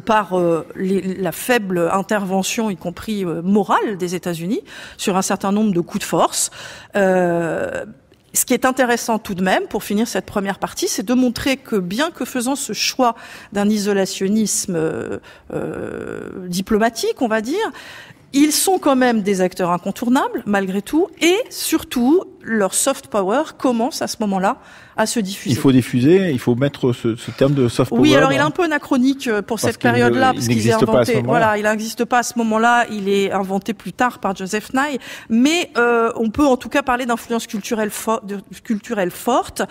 par la faible intervention, y compris morale, des États-Unis sur un certain nombre de coups de force. Ce qui est intéressant tout de même, pour finir cette première partie, c'est de montrer que bien que faisant ce choix d'un isolationnisme diplomatique, on va dire, ils sont quand même des acteurs incontournables, malgré tout, et surtout, leur soft power commence à ce moment-là à se diffuser. Il faut diffuser, il faut mettre ce terme de soft power. Oui, alors il est un peu anachronique pour cette période-là, parce qu'il est inventé. Voilà, il n'existe pas à ce moment-là. Il est inventé plus tard par Joseph Nye, mais on peut en tout cas parler d'influence culturelle forte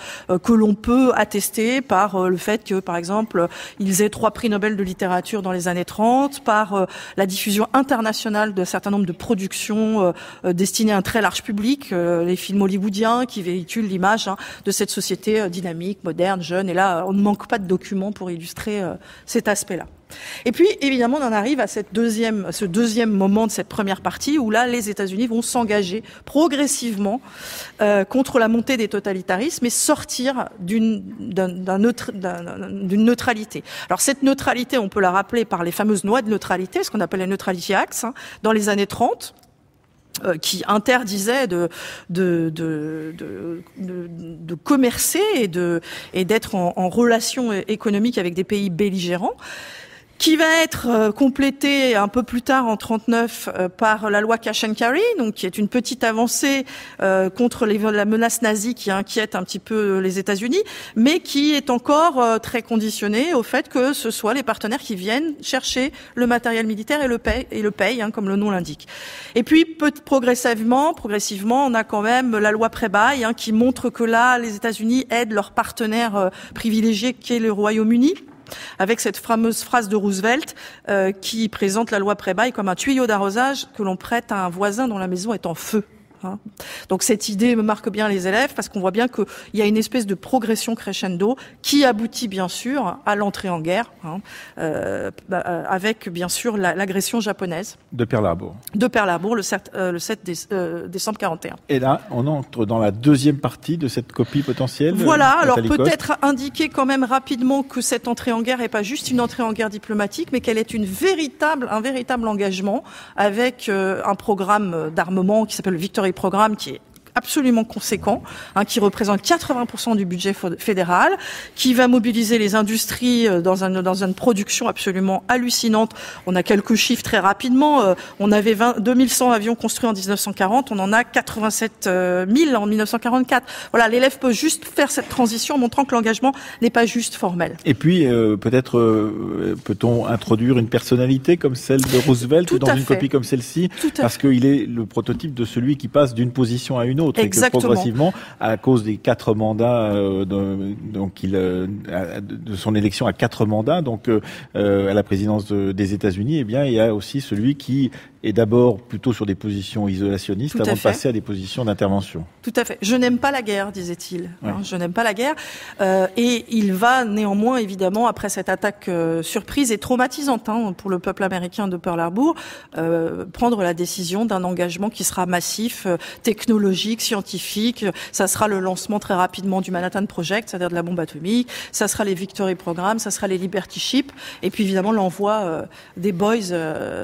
que l'on peut attester par le fait que, par exemple, ils aient 3 prix Nobel de littérature dans les années 30, par la diffusion internationale d'un certain nombre de productions destinées à un très large public, les films hollywoodiens qui véhiculent l'image de cette société dynamique, moderne, jeune. Et là, on ne manque pas de documents pour illustrer cet aspect-là. Et puis, évidemment, on en arrive à ce deuxième moment de cette première partie où là, les États-Unis vont s'engager progressivement contre la montée des totalitarismes et sortir d'une neutralité. Alors, cette neutralité, on peut la rappeler par les fameuses lois de neutralité, ce qu'on appelle les Neutrality Acts, dans les années 30. Qui interdisait de commercer et d'être en relation économique avec des pays belligérants, qui va être complété un peu plus tard en 39 par la loi Cash and Carry, donc qui est une petite avancée contre la menace nazie qui inquiète un petit peu les États-Unis, mais qui est encore très conditionnée au fait que ce soit les partenaires qui viennent chercher le matériel militaire et le payent, comme le nom l'indique. Et puis progressivement, on a quand même la loi Pré-Bail qui montre que là, les États-Unis aident leur partenaire privilégié qui est le Royaume-Uni, avec cette fameuse phrase de Roosevelt qui présente la loi Pré-Bail comme un tuyau d'arrosage que l'on prête à un voisin dont la maison est en feu. Donc cette idée me marque bien les élèves parce qu'on voit bien qu'il y a une espèce de progression crescendo qui aboutit bien sûr à l'entrée en guerre avec bien sûr l'agression japonaise de Pearl Harbor. Le 7 décembre 41. Et là, on entre dans la deuxième partie de cette copie potentielle. Voilà, alors peut-être indiquer quand même rapidement que cette entrée en guerre n'est pas juste une entrée en guerre diplomatique, mais qu'elle est un véritable engagement avec un programme d'armement qui s'appelle le Victory Programme, qui est absolument conséquent, qui représente 80% du budget fédéral, qui va mobiliser les industries dans une production absolument hallucinante. On a quelques chiffres très rapidement. On avait 2100 avions construits en 1940, on en a 87 000 en 1944. Voilà, l'élève peut juste faire cette transition en montrant que l'engagement n'est pas juste formel. Et puis, peut-on introduire une personnalité comme celle de Roosevelt ou dans une copie comme celle-ci, parce qu'il est le prototype de celui qui passe d'une position à une autre. Exactement. Et que progressivement, à cause des 4 mandats, de son élection à 4 mandats, à la présidence des États-Unis, eh bien, il y a aussi celui qui est d'abord plutôt sur des positions isolationnistes avant de passer à des positions d'intervention. Tout à fait. Je n'aime pas la guerre, disait-il. Ouais. Je n'aime pas la guerre. Et il va néanmoins, évidemment, après cette attaque surprise et traumatisante pour le peuple américain de Pearl Harbor, prendre la décision d'un engagement qui sera massif, technologique, scientifique. Ça sera le lancement très rapidement du Manhattan Project, c'est-à-dire de la bombe atomique. Ça sera les Victory Programmes, ça sera les Liberty Ships. Et puis, évidemment, l'envoi des boys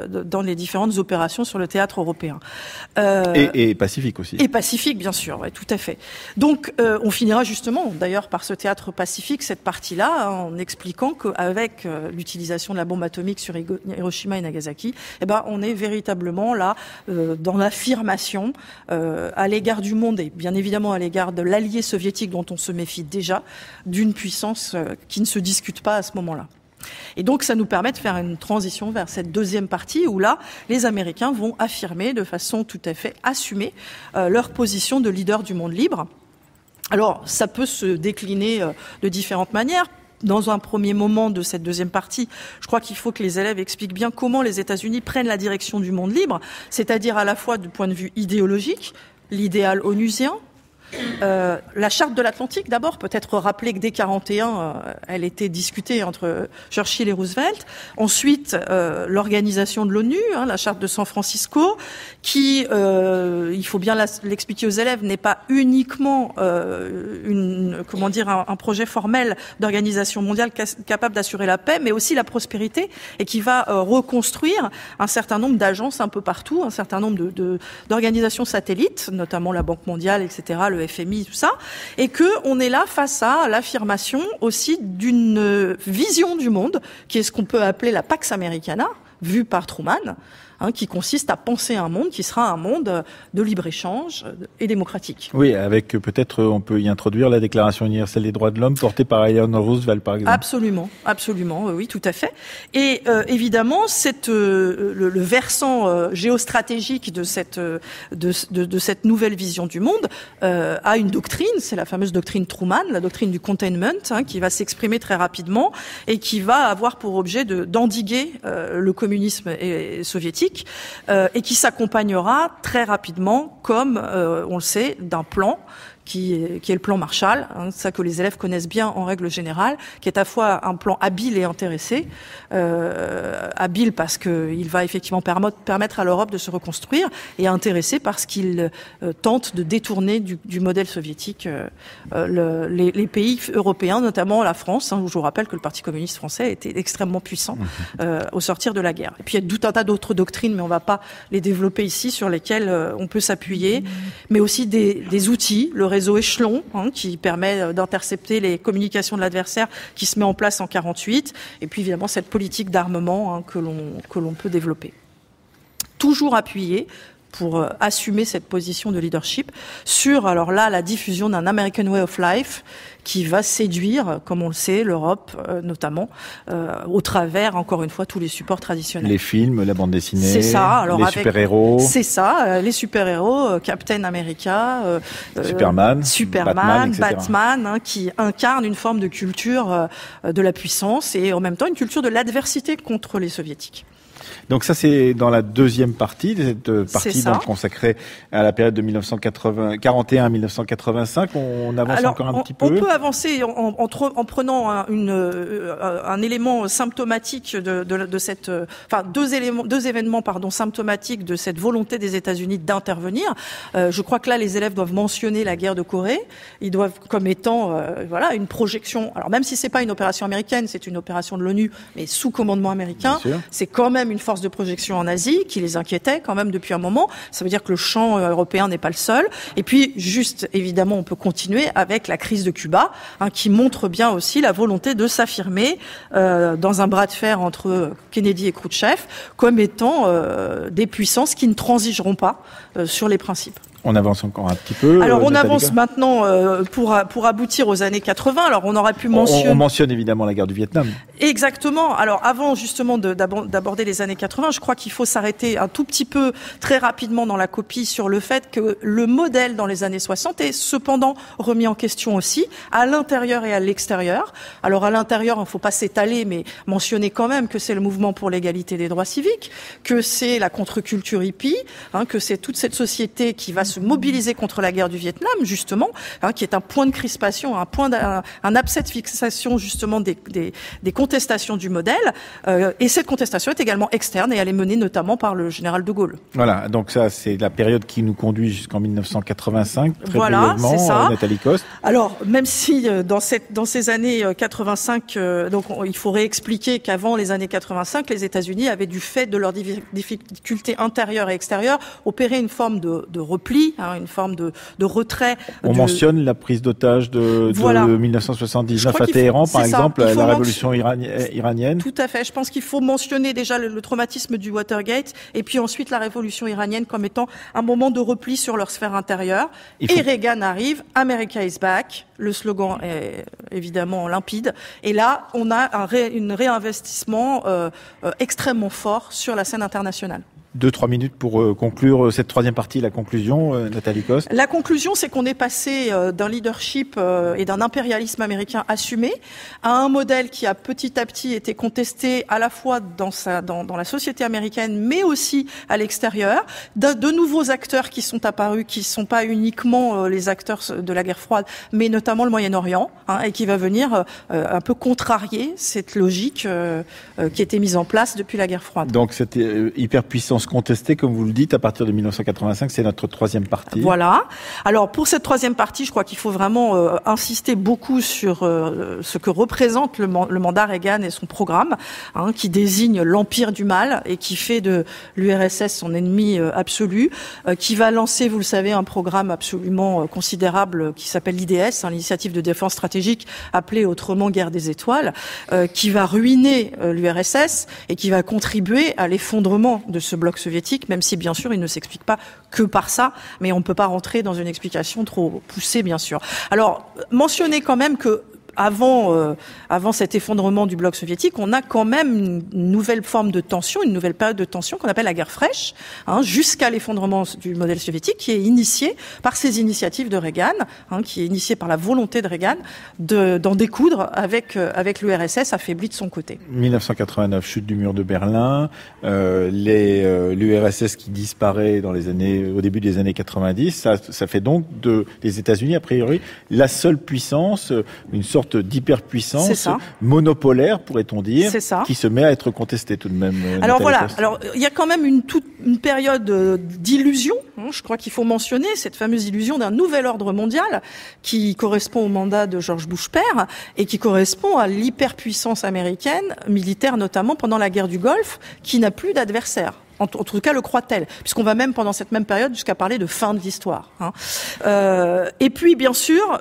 dans les différentes opérations opérations sur le théâtre européen. Et Pacifique aussi. Et Pacifique, bien sûr, ouais, tout à fait. Donc, on finira justement, d'ailleurs, par ce théâtre Pacifique, cette partie-là, en expliquant qu'avec l'utilisation de la bombe atomique sur Hiroshima et Nagasaki, on est véritablement là dans l'affirmation à l'égard du monde et bien évidemment à l'égard de l'allié soviétique dont on se méfie déjà, d'une puissance qui ne se discute pas à ce moment-là. Et donc ça nous permet de faire une transition vers cette deuxième partie où là, les Américains vont affirmer de façon tout à fait assumée leur position de leader du monde libre. Alors ça peut se décliner de différentes manières. Dans un premier moment de cette deuxième partie, je crois qu'il faut que les élèves expliquent bien comment les États-Unis prennent la direction du monde libre, c'est-à-dire à la fois du point de vue idéologique, l'idéal onusien, la charte de l'Atlantique, d'abord, peut-être rappeler que dès 41, elle était discutée entre Churchill et Roosevelt. Ensuite, l'organisation de l'ONU, la charte de San Francisco, qui, il faut bien l'expliquer aux élèves, n'est pas uniquement un projet formel d'organisation mondiale capable d'assurer la paix, mais aussi la prospérité, et qui va reconstruire un certain nombre d'agences un peu partout, un certain nombre d'organisations satellites, notamment la Banque mondiale, etc., le FMI, tout ça, et que on est là face à l'affirmation aussi d'une vision du monde, qui est ce qu'on peut appeler la Pax Americana, vue par Truman, qui consiste à penser un monde qui sera un monde de libre-échange et démocratique. Oui, avec peut-être on peut y introduire la Déclaration universelle des droits de l'homme portée par Eleanor Roosevelt, par exemple. Absolument, oui, tout à fait. Et évidemment, le versant géostratégique de cette nouvelle vision du monde a une doctrine, c'est la fameuse doctrine Truman, la doctrine du containment, qui va s'exprimer très rapidement et qui va avoir pour objet d'endiguer le communisme soviétique. Et qui s'accompagnera très rapidement, comme on le sait, d'un plan qui est le plan Marshall, ça que les élèves connaissent bien en règle générale, qui est à la fois un plan habile et intéressé. Habile parce qu'il va effectivement permettre à l'Europe de se reconstruire, et intéressé parce qu'il tente de détourner du modèle soviétique les pays européens, notamment la France, où je vous rappelle que le Parti communiste français était extrêmement puissant au sortir de la guerre. Et puis il y a tout un tas d'autres doctrines, mais on ne va pas les développer ici, sur lesquelles on peut s'appuyer, mais aussi des outils, le réseau échelon, qui permet d'intercepter les communications de l'adversaire, qui se met en place en 48, et puis évidemment cette politique d'armement que l'on peut développer. Toujours appuyé pour assumer cette position de leadership sur, alors là, la diffusion d'un American Way of Life qui va séduire, comme on le sait, l'Europe notamment, au travers, encore une fois, tous les supports traditionnels. Les films, la bande dessinée, c'est ça. Alors les super-héros. C'est ça, les super-héros, Captain America, Superman, Batman, qui incarnent une forme de culture de la puissance et en même temps une culture de l'adversité contre les soviétiques. Donc ça, c'est dans la deuxième partie, cette partie donc consacrée à la période de 1941 à 1985. On avance encore un petit peu. On peut avancer en prenant un élément symptomatique de cette, deux événements symptomatiques de cette volonté des États-Unis d'intervenir. Je crois que là, les élèves doivent mentionner la guerre de Corée. Ils doivent comme étant, une projection. Alors même si c'est pas une opération américaine, c'est une opération de l'ONU, mais sous commandement américain. C'est quand même une force de projection en Asie qui les inquiétait quand même depuis un moment. Ça veut dire que le champ européen n'est pas le seul. Et puis, juste, évidemment, on peut continuer avec la crise de Cuba, qui montre bien aussi la volonté de s'affirmer dans un bras de fer entre Kennedy et Khrouchtchev comme étant des puissances qui ne transigeront pas sur les principes. On avance encore un petit peu. Alors on avance maintenant pour aboutir aux années 80. Alors on aurait pu mentionner... On mentionne évidemment la guerre du Vietnam. Exactement. Alors avant justement d'aborder les années 80, je crois qu'il faut s'arrêter un tout petit peu très rapidement dans la copie sur le fait que le modèle dans les années 60 est cependant remis en question aussi à l'intérieur et à l'extérieur. Alors à l'intérieur, il ne faut pas s'étaler, mais mentionner quand même que c'est le mouvement pour l'égalité des droits civiques, que c'est la contre-culture hippie, que c'est toute cette société qui va se mobiliser contre la guerre du Vietnam, justement, qui est un point de crispation, un abcès de fixation, justement, des contestations du modèle. Et cette contestation est également externe et elle est menée notamment par le général de Gaulle. Voilà, donc ça, c'est la période qui nous conduit jusqu'en 1985, très brièvement, c'est ça. Nathalie Coste. Alors, même si dans ces années 85, donc il faut réexpliquer qu'avant les années 85, les États-Unis avaient, du fait de leurs difficultés intérieures et extérieures, opéré une forme de repli, une forme de retrait. On mentionne la prise d'otage de 1979 à Téhéran, par exemple, la révolution iranienne. Tout à fait. Je pense qu'il faut mentionner déjà le traumatisme du Watergate et puis ensuite la révolution iranienne comme étant un moment de repli sur leur sphère intérieure. Et Reagan arrive, America is back. Le slogan est évidemment limpide. Et là, on a un réinvestissement extrêmement fort sur la scène internationale. 2-3 minutes pour conclure cette troisième partie, la conclusion, Nathalie Coste. La conclusion, c'est qu'on est passé d'un leadership et d'un impérialisme américain assumé à un modèle qui a petit à petit été contesté à la fois dans la société américaine, mais aussi à l'extérieur. De nouveaux acteurs qui sont apparus, qui ne sont pas uniquement les acteurs de la guerre froide, mais notamment le Moyen-Orient, et qui va venir un peu contrarier cette logique qui était mise en place depuis la guerre froide. Donc cette hyperpuissance contestée, comme vous le dites, à partir de 1985, c'est notre troisième partie. Voilà. Alors pour cette troisième partie, je crois qu'il faut vraiment insister beaucoup sur ce que représente le mandat Reagan et son programme, qui désigne l'empire du mal et qui fait de l'URSS son ennemi absolu, qui va lancer, vous le savez, un programme absolument considérable qui s'appelle l'IDS, l'initiative de défense stratégique, appelée autrement guerre des étoiles, qui va ruiner l'URSS et qui va contribuer à l'effondrement de ce bloc soviétique, même si bien sûr il ne s'explique pas que par ça, mais on ne peut pas rentrer dans une explication trop poussée, bien sûr. Alors, mentionnez quand même que avant cet effondrement du bloc soviétique, on a quand même une nouvelle forme de tension, une nouvelle période de tension qu'on appelle la guerre fraîche, jusqu'à l'effondrement du modèle soviétique, qui est initiée par ces initiatives de Reagan, qui est initiée par la volonté de Reagan d'en découdre avec l'URSS affaiblie de son côté. 1989, chute du mur de Berlin, l'URSS qui disparaît au début des années 90, ça fait donc des États-Unis, a priori, la seule puissance, une sorte d'hyperpuissance monopolaire, pourrait-on dire, qui se met à être contestée tout de même. Alors voilà, il y a quand même une période d'illusion, je crois qu'il faut mentionner cette fameuse illusion d'un nouvel ordre mondial qui correspond au mandat de George Bush père et qui correspond à l'hyperpuissance américaine, militaire notamment pendant la guerre du Golfe, qui n'a plus d'adversaire. En tout cas, le croit-elle, puisqu'on va même, pendant cette même période, jusqu'à parler de fin de l'histoire. Et puis, bien sûr,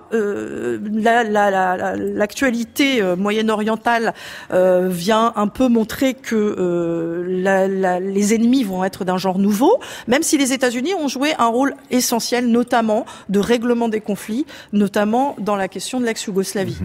l'actualité moyen-orientale vient un peu montrer que les ennemis vont être d'un genre nouveau, même si les États-Unis ont joué un rôle essentiel, notamment de règlement des conflits, notamment dans la question de l'ex-Yougoslavie.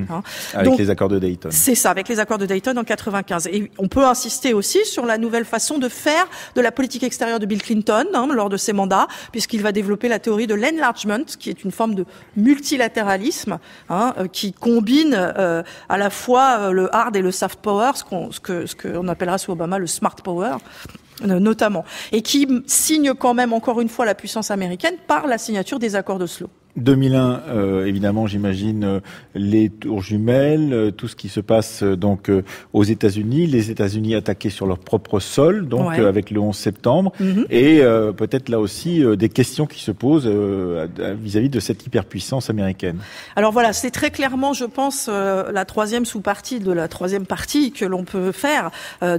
Avec les accords de Dayton. C'est ça, avec les accords de Dayton en 95. Et on peut insister aussi sur la nouvelle façon de faire de la politique extérieure de Bill Clinton lors de ses mandats, puisqu'il va développer la théorie de l'enlargement, qui est une forme de multilatéralisme qui combine à la fois le hard et le soft power, ce qu'on appellera sous Obama le smart power, notamment, et qui signe quand même encore une fois la puissance américaine par la signature des accords d'Oslo. 2001, évidemment, j'imagine les tours jumelles, tout ce qui se passe donc aux États-Unis, les États-Unis attaqués sur leur propre sol, donc avec le 11 septembre, et peut-être là aussi des questions qui se posent vis-à-vis de cette hyperpuissance américaine. Alors voilà, c'est très clairement, je pense, la troisième sous-partie de la troisième partie que l'on peut faire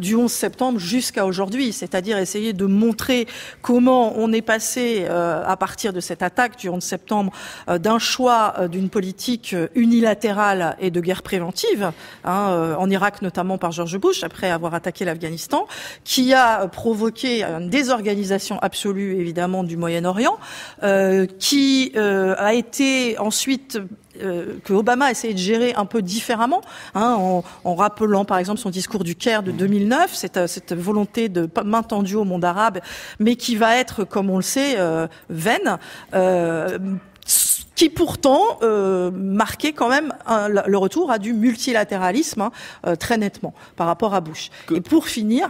du 11 septembre jusqu'à aujourd'hui, c'est-à-dire essayer de montrer comment on est passé à partir de cette attaque du 11 septembre d'un choix d'une politique unilatérale et de guerre préventive, en Irak notamment par George Bush, après avoir attaqué l'Afghanistan, qui a provoqué une désorganisation absolue évidemment du Moyen-Orient, qui a été ensuite que Obama a essayé de gérer un peu différemment, en rappelant par exemple son discours du Caire de 2009, cette volonté de main tendue au monde arabe, mais qui va être, comme on le sait, vaine. qui pourtant marquait quand même le retour à du multilatéralisme très nettement par rapport à Bush. Et pour finir,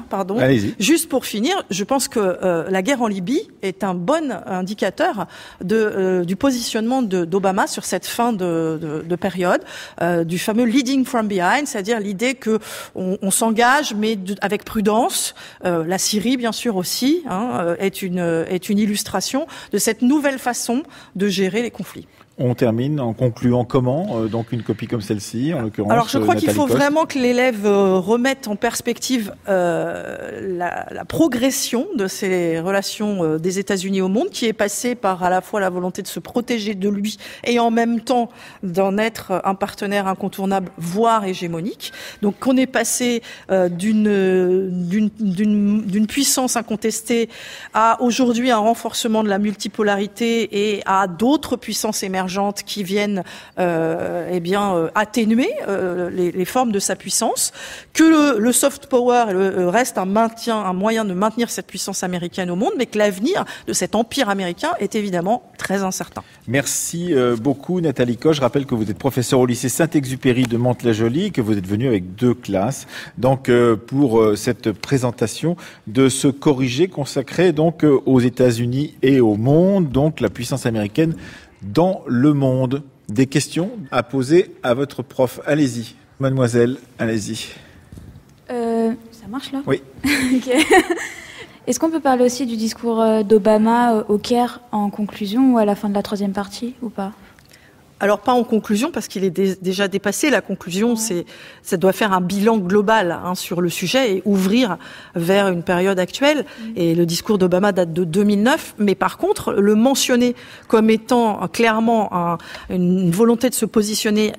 juste pour finir, je pense que la guerre en Libye est un bon indicateur du positionnement d'Obama sur cette fin de période, du fameux leading from behind, c'est-à-dire l'idée que on s'engage mais avec prudence. La Syrie, bien sûr aussi, est une illustration de cette nouvelle façon de gérer les conflits. On termine en concluant comment donc une copie comme celle-ci, en l'occurrence. Alors je crois qu'il faut Coste. vraiment que l'élève remette en perspective la progression de ces relations des États-Unis au monde, qui est passée par à la fois la volonté de se protéger de lui et en même temps d'en être un partenaire incontournable, voire hégémonique. Donc on est passé d'une puissance incontestée à aujourd'hui un renforcement de la multipolarité et à d'autres puissances émergentes qui viennent atténuer les formes de sa puissance, que le soft power reste un moyen de maintenir cette puissance américaine au monde, mais que l'avenir de cet empire américain est évidemment très incertain. Merci beaucoup Nathalie Coste. Je rappelle que vous êtes professeur au lycée Saint-Exupéry de Mantes-la-Jolie et que vous êtes venu avec 2 classes donc pour cette présentation de ce corrigé consacré donc aux États-Unis et au monde, donc la puissance américaine dans le monde. Des questions à poser à votre prof. Allez-y, mademoiselle, allez-y. Ça marche là ? Oui. Okay. Est-ce qu'on peut parler aussi du discours d'Obama au Caire en conclusion ou à la fin de la 3e partie ou pas ? Alors pas en conclusion parce qu'il est déjà dépassé. La conclusion, ça doit faire un bilan global sur le sujet et ouvrir vers une période actuelle. Et le discours d'Obama date de 2009. Mais par contre, le mentionner comme étant clairement une volonté de se positionner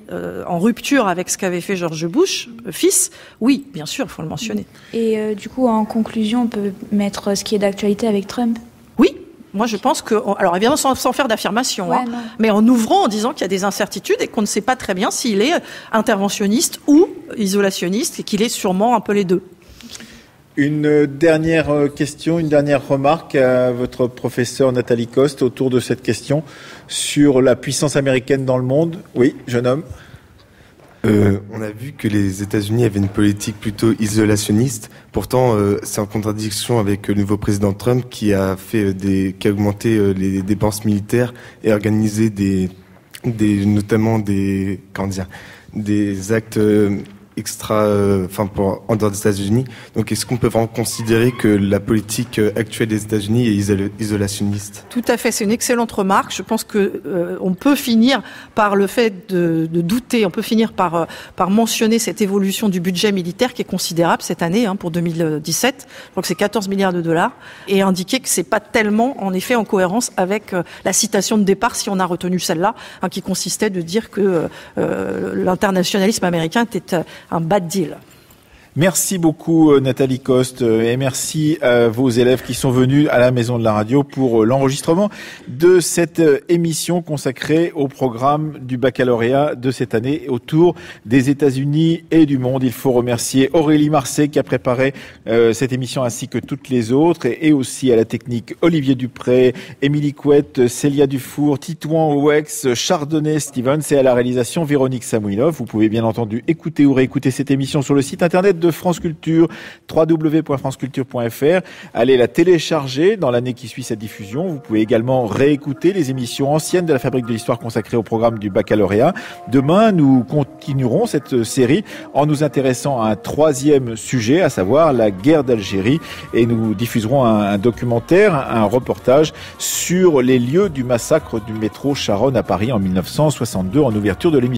en rupture avec ce qu'avait fait George Bush, fils, oui, bien sûr, il faut le mentionner. Et du coup, en conclusion, on peut mettre ce qui est d'actualité avec Trump ? Oui. Moi, je pense que, alors évidemment, sans faire d'affirmation, mais en ouvrant, en disant qu'il y a des incertitudes et qu'on ne sait pas très bien s'il est interventionniste ou isolationniste et qu'il est sûrement un peu les deux. Une dernière question, une dernière remarque à votre professeur Nathalie Coste autour de cette question sur la puissance américaine dans le monde. Oui, jeune homme. On a vu que les États-Unis avaient une politique plutôt isolationniste. Pourtant, c'est en contradiction avec le nouveau président Trump qui a augmenté les dépenses militaires et organisé notamment des actes en dehors des États-Unis. Donc, est-ce qu'on peut vraiment considérer que la politique actuelle des États-Unis est isolationniste ? Tout à fait, c'est une excellente remarque. Je pense que on peut finir par le fait de douter, on peut finir par mentionner cette évolution du budget militaire qui est considérable cette année pour 2017. Je crois que c'est 14 milliards de dollars et indiquer que c'est pas tellement en effet en cohérence avec la citation de départ, si on a retenu celle-là, qui consistait de dire que l'internationalisme américain était un bad deal. Merci beaucoup Nathalie Coste et merci à vos élèves qui sont venus à la Maison de la Radio pour l'enregistrement de cette émission consacrée au programme du baccalauréat de cette année autour des États-Unis et du monde. Il faut remercier Aurélie Marseille qui a préparé cette émission ainsi que toutes les autres et aussi à la technique Olivier Dupré, Émilie Couette, Célia Dufour, Titouan Owex, Chardonnay Stevens et à la réalisation Véronique Samouilov. Vous pouvez bien entendu écouter ou réécouter cette émission sur le site internet de France Culture, www.franceculture.fr. Allez la télécharger dans l'année qui suit cette diffusion. Vous pouvez également réécouter les émissions anciennes de la Fabrique de l'Histoire consacrées au programme du baccalauréat. Demain, nous continuerons cette série en nous intéressant à un 3e sujet, à savoir la guerre d'Algérie. Et nous diffuserons un documentaire, un reportage sur les lieux du massacre du métro Charonne à Paris en 1962 en ouverture de l'émission.